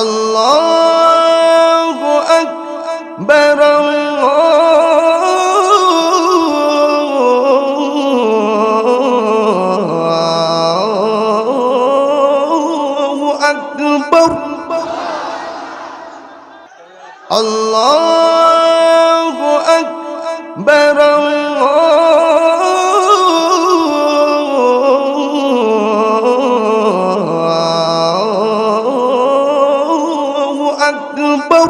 আল্লাহু আকবার আল্লাহু আকবার আল্লাহু আকবার আল্লাহু আকবার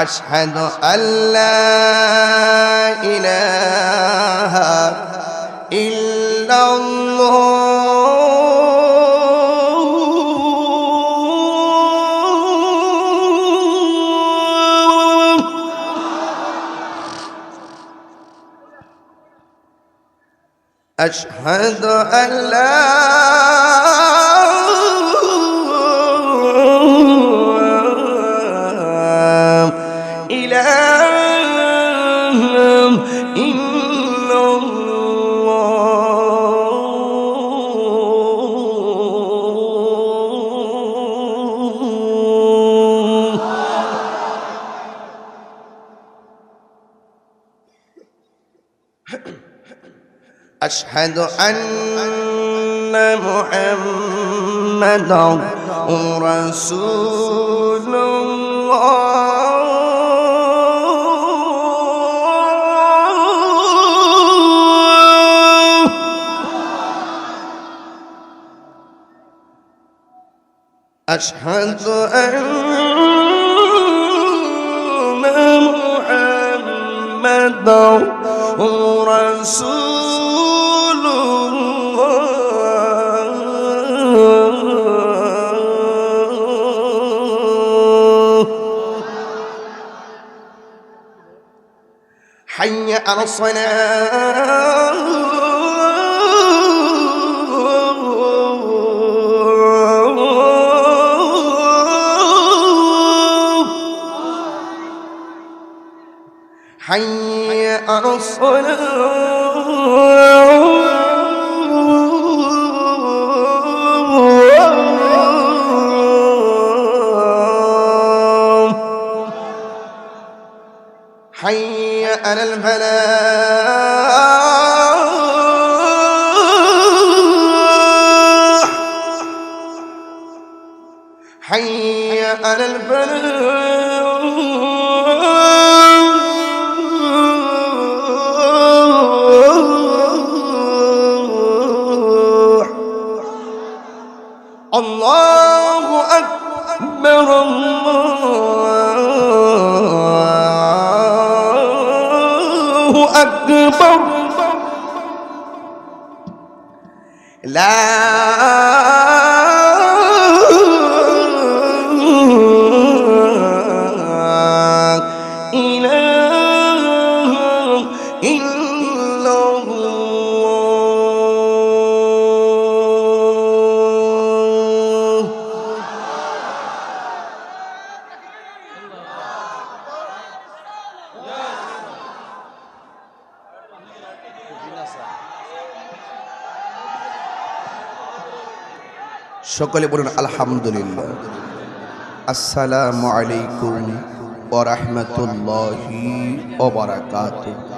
আশহাদু আল্লা ইলাহা ইল্লাল্লাহ أشهد أن لا إله إلا الله أشهد أن محمدا رسول الله أشهد أن محمدا رسول الله حي على الصلاة حي على الصلاة حي على الفلاح حي على الفلاح الله أكبر الله أكبر لا إله إلا الله সকলে বলুন আলহামদুলিল্লাহ। আসসালামু আলাইকুম ওয়া রাহমাতুল্লাহি ওয়া বারাকাতুহু।